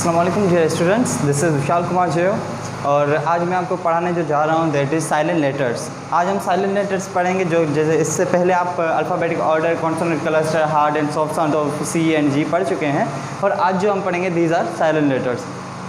अस्सलाम वालेकुम dear students, this is Vishal Kumar जयो और आज मैं आपको पढ़ाने जो जा रहा हूँ दैट इज़ साइलेंट लेटर्स। आज हम साइलेंट लेटर्स पढ़ेंगे जो जैसे इससे पहले आप alphabetic order, consonant cluster, hard and soft sound of C and G पढ़ चुके हैं और आज जो हम पढ़ेंगे दीज आर साइलेंट लेटर्स।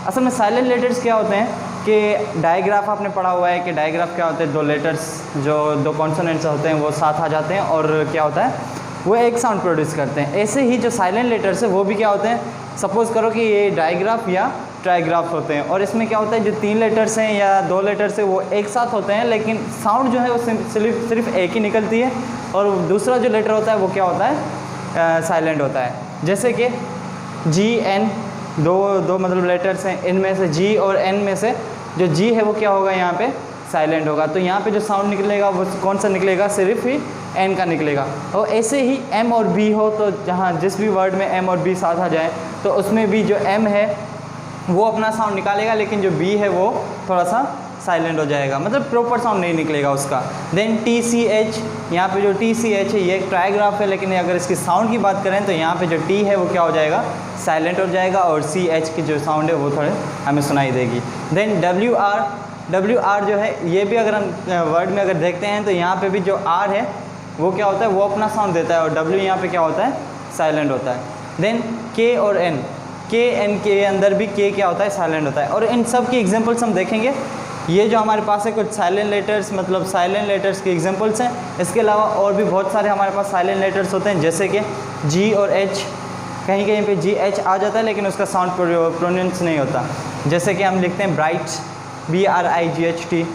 असल में साइलेंट लेटर्स क्या होते हैं कि डायग्राफ आपने पढ़ा हुआ है कि डायग्राफ क्या होते हैं, दो लेटर्स जो दो कॉन्सोनेंट्स होते हैं वो साथ आ जाते हैं और क्या होता है वो एक साउंड प्रोड्यूस करते हैं। ऐसे ही जो साइलेंट लेटर्स है वो भी क्या होते हैं, सपोज़ करो कि ये डायग्राफ या ट्राइग्राफ होते हैं और इसमें क्या होता है जो तीन लेटर्स हैं या दो लेटर्स हैं वो एक साथ होते हैं लेकिन साउंड जो है वो सिर्फ एक ही निकलती है और दूसरा जो लेटर होता है वो क्या होता है, साइलेंट होता है। जैसे कि जी एन दो मतलब लेटर्स हैं, इनमें से जी और एन में से जो जी है वो क्या होगा यहाँ पे साइलेंट होगा। तो यहाँ पे जो साउंड निकलेगा वो कौन सा निकलेगा, सिर्फ ही एन का निकलेगा। और ऐसे ही एम और बी हो तो जहाँ जिस भी वर्ड में एम और बी साथ आ जाए तो उसमें भी जो एम है वो अपना साउंड निकालेगा लेकिन जो बी है वो थोड़ा सा साइलेंट हो जाएगा, मतलब प्रॉपर साउंड नहीं निकलेगा उसका। देन टी सी एच, यहाँ पे जो टी सी एच है ये एक ट्राइग्राफ है लेकिन अगर इसकी साउंड की बात करें तो यहाँ पे जो टी है वो क्या हो जाएगा, साइलेंट हो जाएगा और सी एच की जो साउंड है वो थोड़े हमें सुनाई देगी। देन डब्ल्यू आर जो है ये भी अगर हम वर्ड में अगर देखते हैं तो यहाँ पे भी जो आर है वो क्या होता है वो अपना साउंड देता है और डब्ल्यू यहाँ पे क्या होता है, साइलेंट होता है। देन के और एन, के एन के अंदर भी के क्या होता है, साइलेंट होता है। और इन सब की एग्जांपल्स हम देखेंगे। ये जो हमारे पास है कुछ साइलेंट लेटर्स मतलब साइलेंट लेटर्स के एग्जांपल्स हैं। इसके अलावा और भी बहुत सारे हमारे पास साइलेंट लेटर्स होते हैं जैसे कि जी और एच, कहीं कहीं पे जी एच आ जाता है लेकिन उसका साउंड प्रोनाउंस नहीं होता। जैसे कि हम लिखते हैं ब्राइट, BRIGHT,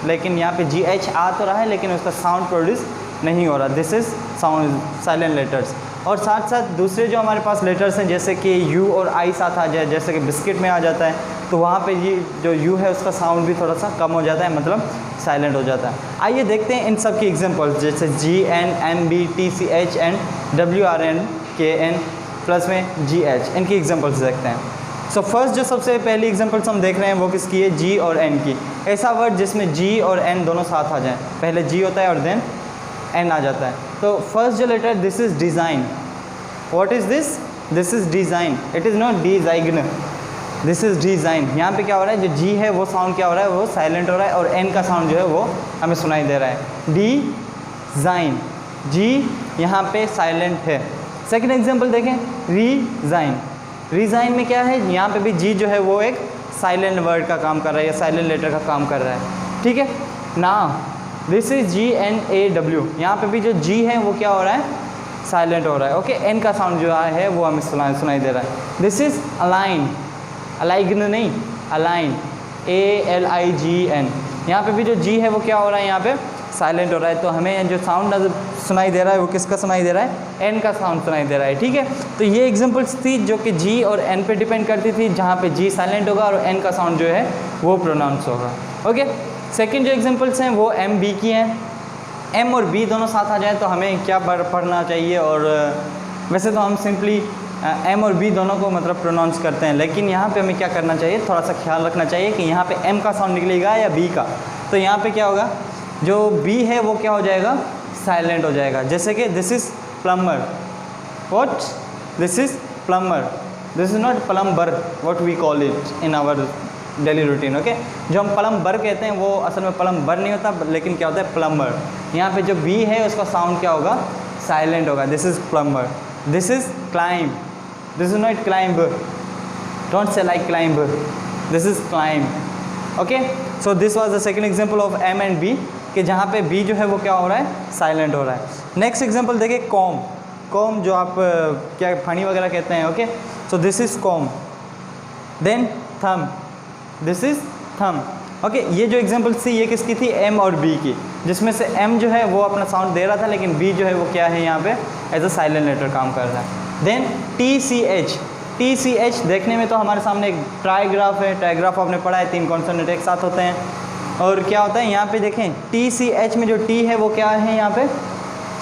लेकिन यहाँ पे GH आ तो रहा है लेकिन उसका साउंड प्रोड्यूस नहीं हो रहा। This is sound silent letters. और साथ साथ दूसरे जो हमारे पास लेटर्स हैं जैसे कि U और I साथ आ जाए, जैसे कि बिस्किट में आ जाता है तो वहाँ पे ये जो U है उसका साउंड भी थोड़ा सा कम हो जाता है, मतलब साइलेंट हो जाता है। आइए देखते हैं इन सब की एग्जांपल्स जैसे GN, MB, TCH and WRN, KN plus में GH, इनकी एग्जांपल्स देखते हैं। सो फर्स्ट जो सबसे पहली एग्जांपल्स हम देख रहे हैं वो किसकी है, G और N की। ऐसा वर्ड जिसमें G और N दोनों साथ आ जाएं, पहले G होता है और देन N आ जाता है। तो फर्स्ट जो letter this is design. What is this, this is design, it is not design, this is design. यहाँ पे क्या हो रहा है, जो G है वो साउंड क्या हो रहा है, वो साइलेंट हो रहा है और N का साउंड जो है वो हमें सुनाई दे रहा है। डिज़ाइन, G यहाँ पे साइलेंट है। सेकेंड एग्जाम्पल देखें, रिज़ाइन। रिज़ाइन में क्या है, यहाँ पे भी जी जो है वो एक साइलेंट वर्ड का काम कर रहा है या साइलेंट लेटर का काम कर रहा है, ठीक है ना। दिस इज़ GNAW, यहाँ पे भी जो जी है वो क्या हो रहा है, साइलेंट हो रहा है। ओके, एन का साउंड जो है वो हमें सुनाई दे रहा है। दिस इज़ अलाइन, अलाइगन नहीं, अलाइन, ALIGN, यहाँ पे भी जो जी है वो क्या हो रहा है, यहाँ पे साइलेंट हो रहा है। तो हमें जो साउंड सुनाई दे रहा है वो किसका सुनाई दे रहा है, एन का साउंड सुनाई दे रहा है, ठीक है। तो ये एग्जांपल्स थी जो कि जी और एन पे डिपेंड करती थी, जहाँ पे जी साइलेंट होगा और एन का साउंड जो है वो प्रोनाउंस होगा। ओके, सेकंड जो एग्जांपल्स हैं वो एम बी की हैं। एम और बी दोनों साथ आ जाए तो हमें क्या पढ़ना चाहिए, और वैसे तो हम सिंपली एम और बी दोनों को मतलब प्रोनाउंस करते हैं लेकिन यहाँ पे हमें क्या करना चाहिए, थोड़ा सा ख्याल रखना चाहिए कि यहाँ पे एम का साउंड निकलेगा या बी का। तो यहाँ पे क्या होगा, जो बी है वो क्या हो जाएगा, साइलेंट हो जाएगा। जैसे कि this is plumber, what, this is plumber, this is not plumber what we call it in our daily routine. Okay, जो हम प्लम्बर कहते हैं वो असल में प्लम्बर नहीं होता लेकिन क्या होता है, प्लम्बर। यहाँ पे जो बी है उसका साउंड क्या होगा, साइलेंट होगा। This is plumber. This is climb, this is not climb, don't say like climb, this is climb. Okay, so this was the second example of M and B कि जहाँ पे B जो है वो क्या हो रहा है, साइलेंट हो रहा है। नेक्स्ट एग्जांपल देखिए, कॉम। कॉम जो आप क्या फनी वगैरह कहते हैं। Okay, so this is comb. Then thumb, this is thumb. Okay, ये जो एग्जांपल्स थी ये किसकी थी, एम और बी की, जिसमें से एम जो है वो अपना साउंड दे रहा था लेकिन बी जो है वो क्या है, यहाँ पे एज अ साइलेंट लेटर काम कर रहा है। Then TCH। TCH देखने में तो हमारे सामने एक ट्राइग्राफ है, ट्राइग्राफ आपने पढ़ा है, तीन कॉन्सोनेंट एक साथ होते हैं और क्या होता है यहाँ पे देखें TCH में जो टी है वो क्या है, यहाँ पे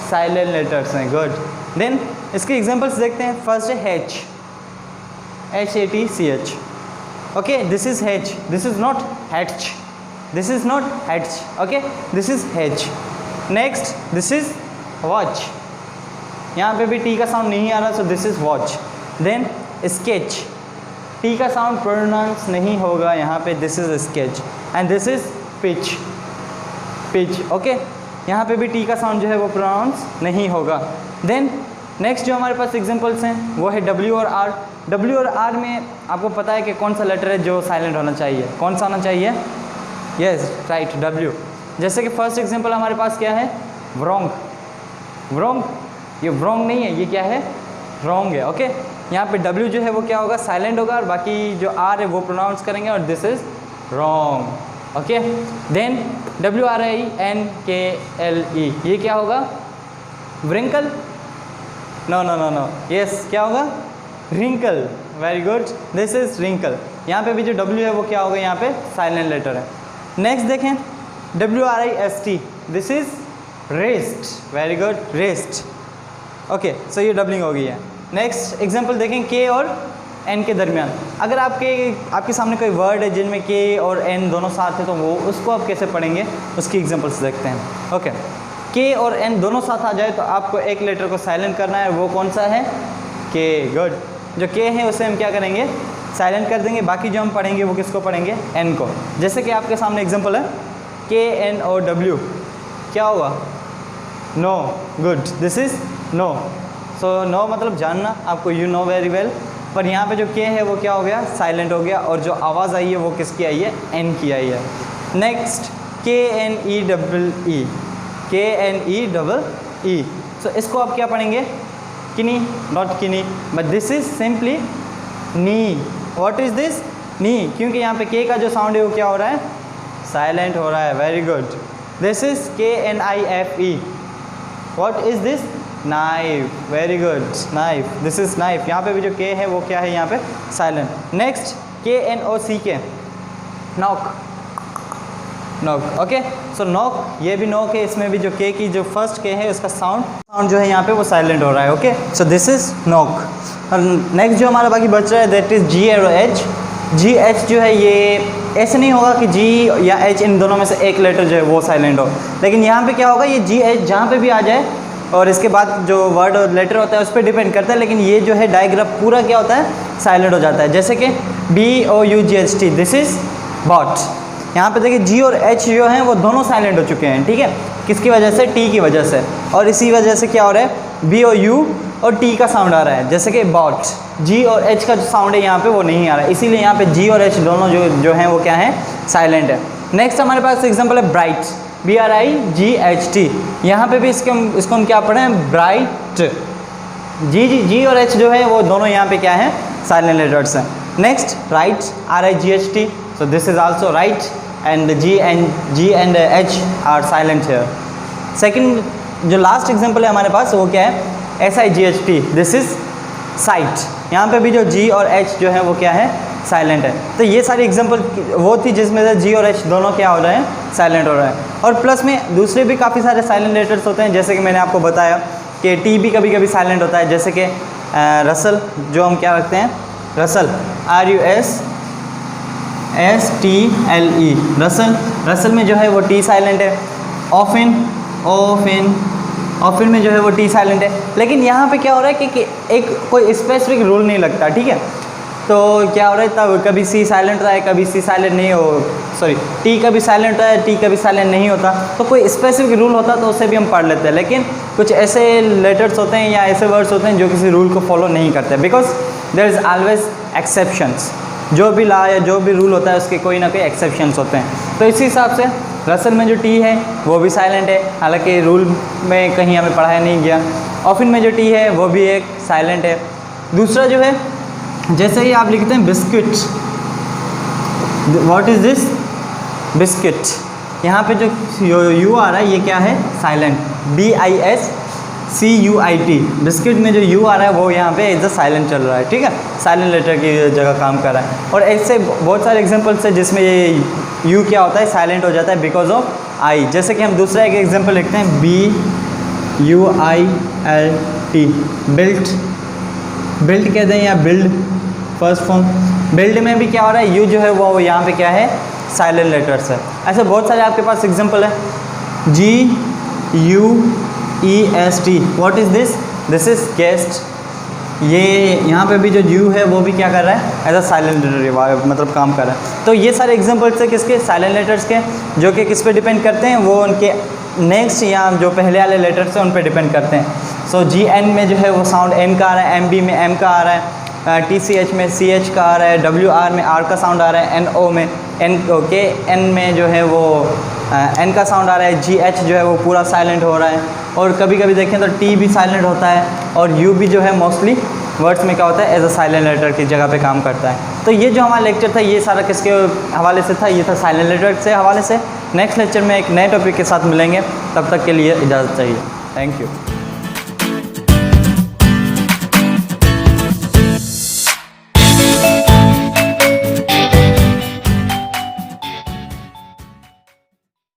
साइलेंट लेटर्स हैं। गुड। देन इसके एग्जांपल्स देखते हैं। फर्स्ट है H, HATCH। Okay, this is H, this is not hatch, this is not hatch. Okay, this is H। Next this is watch, यहाँ पे भी टी का साउंड नहीं आ रहा, so this is watch. Then sketch, T का sound pronounce नहीं होगा यहाँ पे। This is sketch and this is pitch, pitch, okay. यहाँ पे भी टी का साउंड जो है वो प्रोनाउंस नहीं होगा। देन नेक्स्ट जो हमारे पास एग्जांपल्स हैं वो है डब्ल्यू और आर। डब्ल्यू और आर में आपको पता है कि कौन सा लेटर है जो साइलेंट होना चाहिए, कौन सा होना चाहिए? Yes right, W. जैसे कि फर्स्ट एग्जांपल हमारे पास क्या है? व्रोंग, व्रोंग, ये व्रोंग नहीं है, ये क्या है? रॉन्ग है, ओके। यहाँ पे डब्ल्यू जो है वो क्या होगा? साइलेंट होगा, और बाकी जो आर है वो प्रोनाउंस करेंगे, और this is wrong, okay. Then WRINKLE, ये क्या होगा? Wrinkle? No no no no, yes क्या होगा? Wrinkle, very good, this is wrinkle. यहाँ पे भी जो डब्ल्यू है वो क्या होगा? यहाँ पे साइलेंट लेटर है। नेक्स्ट देखें WRIST, this is wrist, very good, wrist, okay. So ये डबलिंग हो गई है। नेक्स्ट एग्जांपल देखें के और एन के दरमियान। अगर आपके सामने कोई वर्ड है जिनमें के और एन दोनों साथ है तो वो उसको आप कैसे पढ़ेंगे, उसकी एग्जांपल्स देखते हैं, ओके। के और एन दोनों साथ आ जाए तो आपको एक लेटर को साइलेंट करना है, वो कौन सा है? के, गुड। जो के है उसे हम क्या करेंगे? साइलेंट कर देंगे। बाकी जो हम पढ़ेंगे वो किसको पढ़ेंगे? एन को। जैसे कि आपके सामने एग्जाम्पल है KNOW, क्या होगा? Know, good, this is know. So know मतलब जानना, आपको यू नो वेरी वेल। पर यहाँ पे जो के है वो क्या हो गया? साइलेंट हो गया, और जो आवाज़ आई है वो किसकी आई है? एन की आई है। Next KNEEE, KNEEE। सो इसको आप क्या पढ़ेंगे? किनी, नॉट किनी, but this is simply knee. What is this? Knee, क्योंकि यहाँ पे के का जो साउंड है वो क्या हो रहा है? साइलेंट हो रहा है, very good. This is KNIFE। What is this? Knife, very good, knife, this is knife. यहाँ पे भी जो के है वो क्या है? यहाँ पे silent. Next KNOCK, knock, knock, okay. So knock, ये भी नॉक है, इसमें भी जो के की जो फर्स्ट के है उसका साउंड जो है यहाँ पे वो साइलेंट हो रहा है, okay. So this is knock. और नेक्स्ट जो हमारा बाकी बच रहा है दैट इज G और H। GH जो है ये ऐसे नहीं होगा कि G या H इन दोनों में से एक लेटर जो है वो साइलेंट हो, लेकिन यहाँ पे क्या होगा? ये GH जहाँ पे भी आ जाए और इसके बाद जो वर्ड और लेटर होता है उस पर डिपेंड करता है, लेकिन ये जो है डायग्राफ पूरा क्या होता है? साइलेंट हो जाता है। जैसे कि BOUGHT, दिस इज बॉट। यहाँ पे देखिए G और H जो हैं वो दोनों साइलेंट हो चुके हैं, ठीक है। किसकी वजह से? T की वजह से। और इसी वजह से क्या हो रहा है? BOU और T का साउंड आ रहा है, जैसे कि बॉट। G और H का जो साउंड है यहाँ पे वो नहीं आ रहा है, इसीलिए यहाँ पे G और H दोनों जो हैं वो क्या है? साइलेंट है। नेक्स्ट हमारे पास एग्जाम्पल है ब्राइट, BRIGHT। यहाँ पे भी इसको हम क्या पढ़ें? ब्राइट। G और H जो है वो दोनों यहाँ पे क्या है? साइलेंट लेटर्स हैं। Next right, RIGHT। So this is also right, and G and H are silent here. Second जो लास्ट एग्जांपल है हमारे पास वो क्या है? SIGHT, this is sight. यहाँ पे भी जो G और H जो है वो क्या है? साइलेंट है। तो ये सारी एग्जांपल वो थी जिसमें से G और H दोनों क्या हो रहे हैं? साइलेंट हो रहे हैं। और प्लस में दूसरे भी काफ़ी सारे साइलेंट लेटर्स होते हैं, जैसे कि मैंने आपको बताया कि T भी कभी कभी साइलेंट होता है, जैसे कि रसल, जो हम क्या रखते हैं? Russell, RUSSTLE, Russell. रसल में जो है वो T साइलेंट है। ऑफिन में जो है वो T साइलेंट है। लेकिन यहाँ पे क्या हो रहा है कि एक कोई स्पेसिफिक रूल नहीं लगता, ठीक है। तो क्या हो रहा है तब कभी C साइलेंट रहा है, कभी C साइलेंट नहीं हो, सॉरी T कभी साइलेंट रहा है, T कभी साइलेंट नहीं होता। तो कोई स्पेसिफिक रूल होता तो उसे भी हम पढ़ लेते हैं, लेकिन कुछ ऐसे लेटर्स होते हैं या ऐसे वर्ड्स होते हैं जो किसी रूल को फॉलो नहीं करते, because there is always exceptions. जो भी लॉ या जो भी रूल होता है उसके कोई ना कोई एक्सेप्शंस होते हैं। तो इसी हिसाब से रसल में जो T है वो भी साइलेंट है, हालांकि रूल में कहीं हमें पढ़ाया नहीं गया। ऑफिन में जो T है वो भी एक साइलेंट है। दूसरा जो है, जैसे ही आप लिखते हैं biscuit, what is this? Biscuit. यहाँ पे जो U आ रहा है ये क्या है? Silent, BISCUIT। बिस्किट में जो U आ रहा है वो यहाँ पे इधर साइलेंट चल रहा है, ठीक है, साइलेंट लेटर की जगह काम कर रहा है। और ऐसे बहुत सारे एग्जांपल्स है जिसमें ये U क्या होता है? साइलेंट हो जाता है बिकॉज ऑफ I। जैसे कि हम दूसरा एक एग्जांपल लिखते हैं BUILT, बिल्ट। बिल्ट कहते हैं या बिल्ड, फर्स्ट फॉर्म। बिल्ड में भी क्या हो रहा है? U जो है वो यहाँ पे क्या है? साइलेंट लेटर्स है। ऐसे बहुत सारे आपके पास एग्जांपल है। GUEST, what is this? This is guest. ये यहाँ पे भी जो यू है वो भी क्या कर रहा है, एज अ साइलेंट लेटर मतलब काम कर रहा है। तो ये सारे एग्जांपल्स है किसके, साइलेंट लेटर्स के, जो कि किस पे डिपेंड करते हैं, वो उनके नेक्स्ट या जो पहले वाले लेटर्स हैं उन पे डिपेंड करते हैं। सो जी एन में जो है वो साउंड एन का आ रहा है, एम बी में एम का आ रहा है, टी सी एच में सी एच का आ रहा है, डब्ल्यू आर में आर का साउंड आ रहा है, एन ओ में एन के एन में जो है वो एन का साउंड आ रहा है, जी एच जो है वो पूरा साइलेंट हो रहा है, और कभी कभी देखें तो टी भी साइलेंट होता है, और यू भी जो है मोस्टली वर्ड्स में क्या होता है, एज अ साइलेंट लेटर की जगह पे काम करता है। तो ये जो हमारा लेक्चर था ये सारा किसके हवाले से था, ये था साइलेंट लेटर से हवाले से। नेक्स्ट लेक्चर में एक नए टॉपिक के साथ मिलेंगे, तब तक के लिए इजाज़त चाहिए। Thank you.